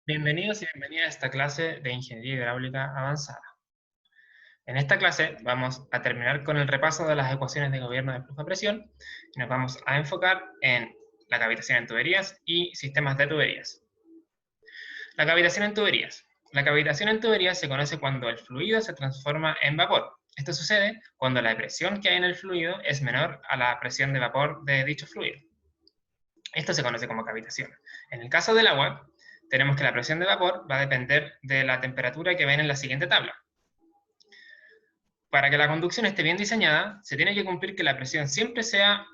Bienvenidos y bienvenidas a esta clase de Ingeniería Hidráulica Avanzada. En esta clase vamos a terminar con el repaso de las ecuaciones de gobierno de flujo de presión y nos vamos a enfocar en la cavitación en tuberías y sistemas de tuberías. La cavitación en tuberías. La cavitación en tuberías se conoce cuando el fluido se transforma en vapor. Esto sucede cuando la presión que hay en el fluido es menor a la presión de vapor de dicho fluido. Esto se conoce como cavitación. En el caso del agua, tenemos que la presión de vapor va a depender de la temperatura que ven en la siguiente tabla. Para que la conducción esté bien diseñada, se tiene que cumplir que la presión siempre sea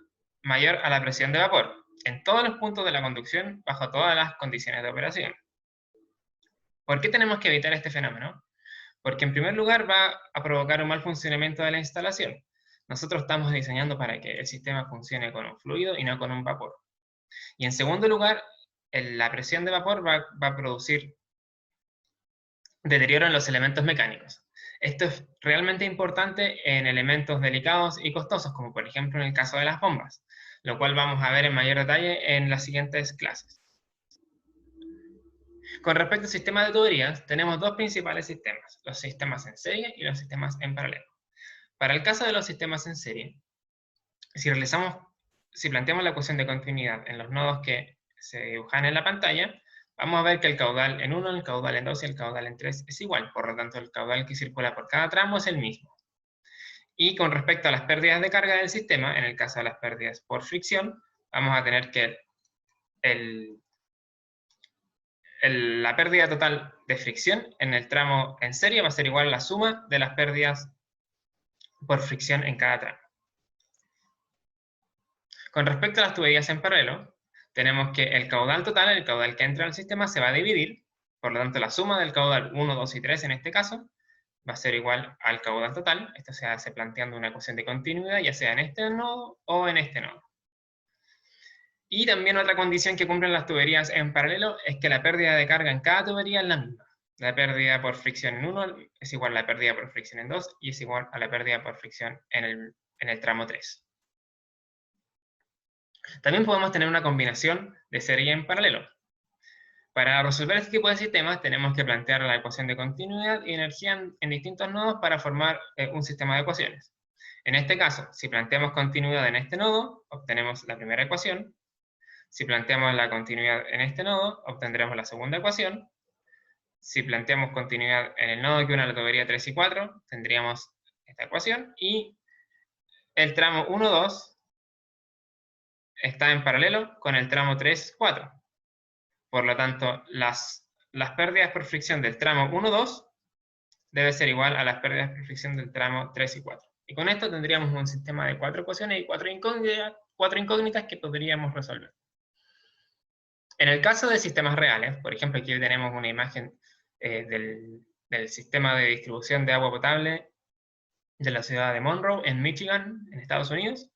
mayor a la presión de vapor, en todos los puntos de la conducción, bajo todas las condiciones de operación. ¿Por qué tenemos que evitar este fenómeno? Porque en primer lugar va a provocar un mal funcionamiento de la instalación. Nosotros estamos diseñando para que el sistema funcione con un fluido y no con un vapor. Y en segundo lugar, la presión de vapor va a producir deterioro en los elementos mecánicos. Esto es realmente importante en elementos delicados y costosos, como por ejemplo en el caso de las bombas, lo cual vamos a ver en mayor detalle en las siguientes clases. Con respecto al sistema de tuberías, tenemos dos principales sistemas, los sistemas en serie y los sistemas en paralelo. Para el caso de los sistemas en serie, si planteamos la ecuación de continuidad en los nodos que se dibujan en la pantalla, vamos a ver que el caudal en 1, el caudal en 2 y el caudal en 3 es igual, por lo tanto el caudal que circula por cada tramo es el mismo. Y con respecto a las pérdidas de carga del sistema, en el caso de las pérdidas por fricción, vamos a tener que la pérdida total de fricción en el tramo en serie va a ser igual a la suma de las pérdidas por fricción en cada tramo. Con respecto a las tuberías en paralelo, tenemos que el caudal total, el caudal que entra al sistema, se va a dividir, por lo tanto la suma del caudal 1, 2 y 3 en este caso, va a ser igual al caudal total. Esto se hace planteando una ecuación de continuidad, ya sea en este nodo o en este nodo. Y también otra condición que cumplen las tuberías en paralelo es que la pérdida de carga en cada tubería es la misma. La pérdida por fricción en 1 es igual a la pérdida por fricción en 2 y es igual a la pérdida por fricción en el tramo 3. También podemos tener una combinación de serie en paralelo. Para resolver este tipo de sistemas tenemos que plantear la ecuación de continuidad y energía en distintos nodos para formar un sistema de ecuaciones. En este caso, si planteamos continuidad en este nodo, obtenemos la primera ecuación. Si planteamos la continuidad en este nodo, obtendremos la segunda ecuación. Si planteamos continuidad en el nodo que une la tubería 3 y 4, tendríamos esta ecuación. Y el tramo 1, 2 está en paralelo con el tramo 3, 4. Por lo tanto, las pérdidas por fricción del tramo 1, 2 debe ser igual a las pérdidas por fricción del tramo 3 y 4. Y con esto tendríamos un sistema de 4 ecuaciones y 4 incógnitas que podríamos resolver. En el caso de sistemas reales, por ejemplo, aquí tenemos una imagen del sistema de distribución de agua potable de la ciudad de Monroe, en Michigan, en Estados Unidos.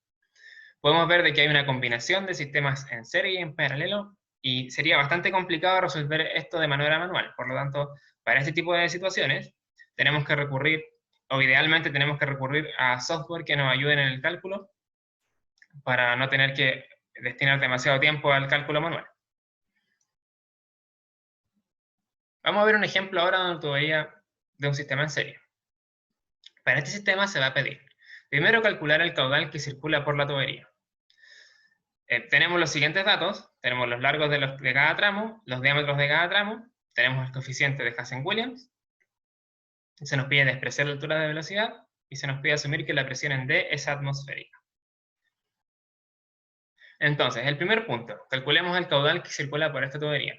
Podemos ver de que hay una combinación de sistemas en serie y en paralelo, y sería bastante complicado resolver esto de manera manual. Por lo tanto, para este tipo de situaciones, tenemos que recurrir, o idealmente tenemos que recurrir a software que nos ayuden en el cálculo, para no tener que destinar demasiado tiempo al cálculo manual. Vamos a ver un ejemplo ahora de una tubería de un sistema en serie. Para este sistema se va a pedir, primero, calcular el caudal que circula por la tubería. Tenemos los siguientes datos, tenemos los largos de cada tramo, los diámetros de cada tramo, tenemos el coeficiente de Hazen-Williams, se nos pide despreciar la altura de velocidad y se nos pide asumir que la presión en D es atmosférica. Entonces, el primer punto, calculemos el caudal que circula por esta tubería.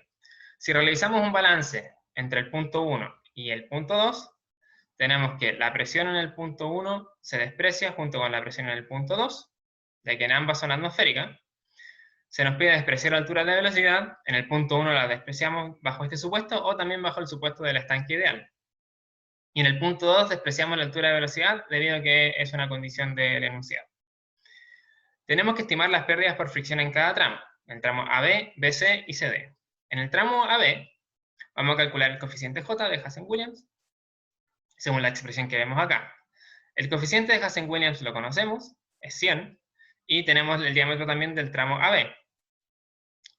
Si realizamos un balance entre el punto 1 y el punto 2, tenemos que la presión en el punto 1 se desprecia junto con la presión en el punto 2, ya que en ambas son atmosféricas. Se nos pide despreciar la altura de velocidad. En el punto 1 la despreciamos bajo este supuesto o también bajo el supuesto del estanque ideal. Y en el punto 2 despreciamos la altura de velocidad debido a que es una condición del enunciado. Tenemos que estimar las pérdidas por fricción en cada tramo, en el tramo AB, BC y CD. En el tramo AB vamos a calcular el coeficiente J de Hazen-Williams, según la expresión que vemos acá. El coeficiente de Hazen-Williams lo conocemos, es 100, y tenemos el diámetro también del tramo AB.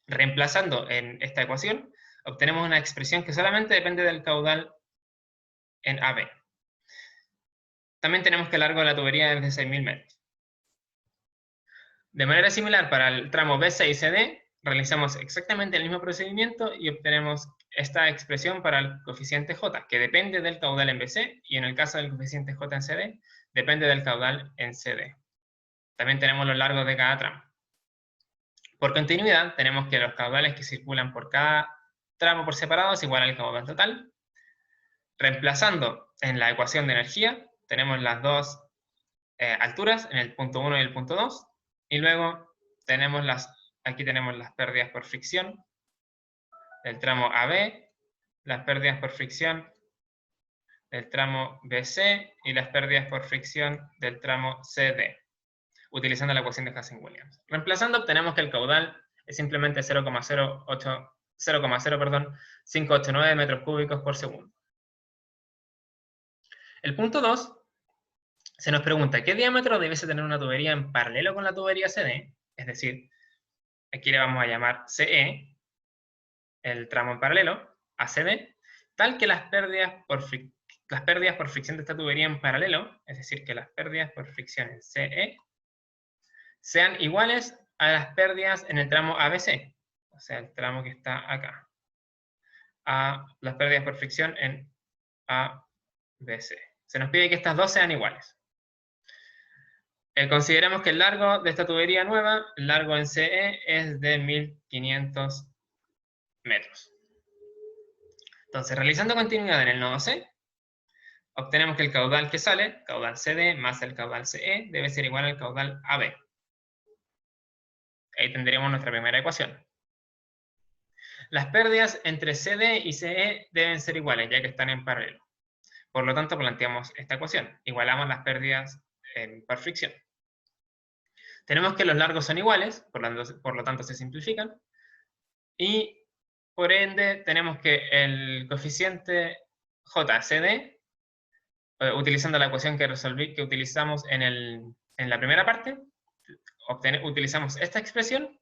Reemplazando en esta ecuación, obtenemos una expresión que solamente depende del caudal en AB. También tenemos que el largo de la tubería es de 6.000 metros. De manera similar, para el tramo BC y CD, realizamos exactamente el mismo procedimiento y obtenemos esta expresión para el coeficiente J, que depende del caudal en BC, y en el caso del coeficiente J en CD, depende del caudal en CD. También tenemos los largos de cada tramo. Por continuidad, tenemos que los caudales que circulan por cada tramo por separado es igual al caudal total. Reemplazando en la ecuación de energía, tenemos las dos alturas, en el punto 1 y el punto 2, y luego tenemos aquí tenemos las pérdidas por fricción del tramo AB, las pérdidas por fricción del tramo BC y las pérdidas por fricción del tramo CD, utilizando la ecuación de Hazen-Williams. Reemplazando, obtenemos que el caudal es simplemente 0,589 metros cúbicos por segundo. El punto 2 se nos pregunta, ¿qué diámetro debiese tener una tubería en paralelo con la tubería CD? Es decir, aquí le vamos a llamar CE, el tramo en paralelo, a CD, tal que las pérdidas por fricción de esta tubería en paralelo, es decir, que las pérdidas por fricción en CE, sean iguales a las pérdidas en el tramo ABC, o sea, el tramo que está acá, a las pérdidas por fricción en ABC. Se nos pide que estas dos sean iguales. Consideremos que el largo de esta tubería nueva, el largo en CE, es de 1500 metros. Entonces, realizando continuidad en el nodo C, obtenemos que el caudal que sale, caudal CD más el caudal CE, debe ser igual al caudal AB. Ahí tendríamos nuestra primera ecuación. Las pérdidas entre CD y CE deben ser iguales, ya que están en paralelo. Por lo tanto, planteamos esta ecuación. Igualamos las pérdidas por fricción. Tenemos que los largos son iguales, por lo tanto se simplifican. Y por ende, tenemos que el coeficiente JCD, utilizando la ecuación que utilizamos en la primera parte, utilizamos esta expresión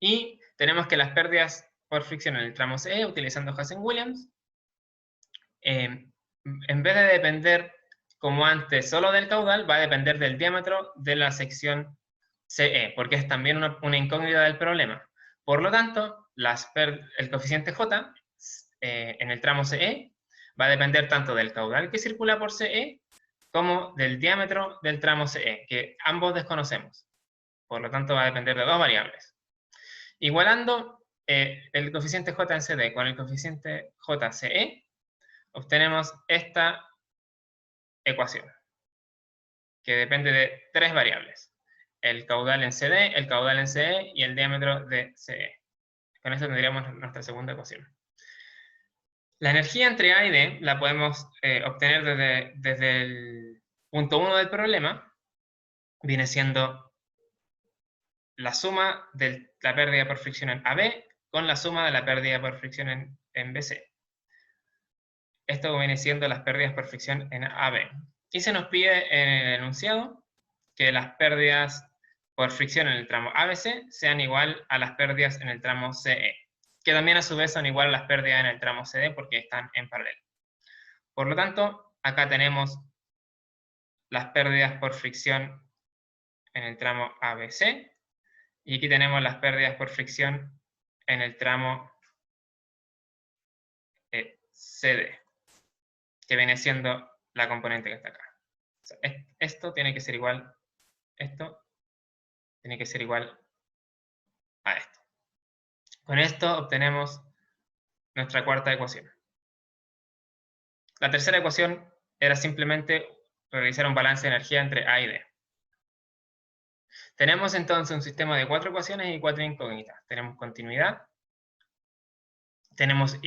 y tenemos que las pérdidas por fricción en el tramo CE, utilizando Hazen-Williams, en vez de depender, como antes, solo del caudal, va a depender del diámetro de la sección CE, porque es también una incógnita del problema. Por lo tanto, el coeficiente J en el tramo CE va a depender tanto del caudal que circula por CE como del diámetro del tramo CE, que ambos desconocemos. Por lo tanto, va a depender de dos variables. Igualando el coeficiente J en CD con el coeficiente JCE, obtenemos esta ecuación, que depende de tres variables: el caudal en CD, el caudal en CE y el diámetro de CE. Con esto tendríamos nuestra segunda ecuación. La energía entre A y D la podemos obtener desde el punto 1 del problema, viene siendo la suma de la pérdida por fricción en AB con la suma de la pérdida por fricción en BC. Esto viene siendo las pérdidas por fricción en AB. Y se nos pide en el enunciado que las pérdidas por fricción en el tramo ABC sean igual a las pérdidas en el tramo CE, que también a su vez son igual a las pérdidas en el tramo CD porque están en paralelo. Por lo tanto, acá tenemos las pérdidas por fricción en el tramo ABC, y aquí tenemos las pérdidas por fricción en el tramo CD, que viene siendo la componente que está acá. O sea, esto tiene que ser igual, esto tiene que ser igual a esto. Con esto obtenemos nuestra cuarta ecuación. La tercera ecuación era simplemente realizar un balance de energía entre A y D. Tenemos entonces un sistema de 4 ecuaciones y 4 incógnitas. Tenemos continuidad, tenemos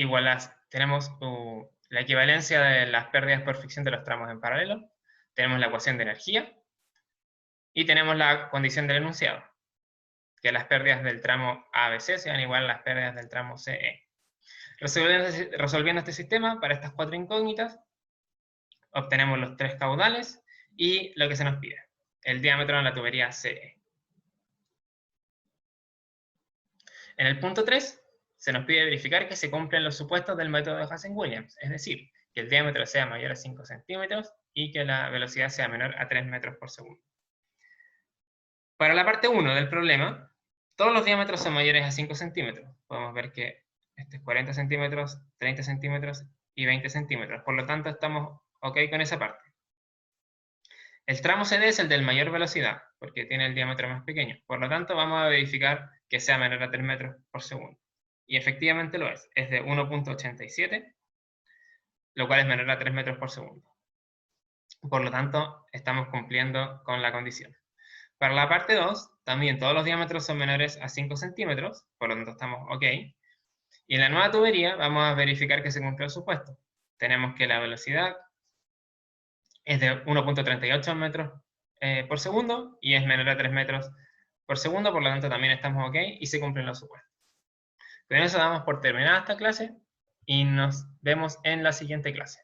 la equivalencia de las pérdidas por fricción de los tramos en paralelo, tenemos la ecuación de energía y tenemos la condición del enunciado, que las pérdidas del tramo ABC sean igual a las pérdidas del tramo CE. Resolviendo este sistema para estas 4 incógnitas, obtenemos los 3 caudales y lo que se nos pide, el diámetro en la tubería CE. En el punto 3, se nos pide verificar que se cumplen los supuestos del método de Hazen-Williams, es decir, que el diámetro sea mayor a 5 centímetros y que la velocidad sea menor a 3 metros por segundo. Para la parte 1 del problema, todos los diámetros son mayores a 5 centímetros. Podemos ver que este es 40 centímetros, 30 centímetros y 20 centímetros. Por lo tanto, estamos ok con esa parte. El tramo CD es el de mayor velocidad, porque tiene el diámetro más pequeño. Por lo tanto, vamos a verificar que sea menor a 3 metros por segundo. Y efectivamente lo es. Es de 1.87, lo cual es menor a 3 metros por segundo. Por lo tanto, estamos cumpliendo con la condición. Para la parte 2, también todos los diámetros son menores a 5 centímetros, por lo tanto estamos ok. Y en la nueva tubería vamos a verificar que se cumple el supuesto. Tenemos que la velocidad es de 1.38 metros por segundo y es menor a 3 metros por segundo, por lo tanto también estamos ok y se cumplen los supuestos. Con eso damos por terminada esta clase y nos vemos en la siguiente clase.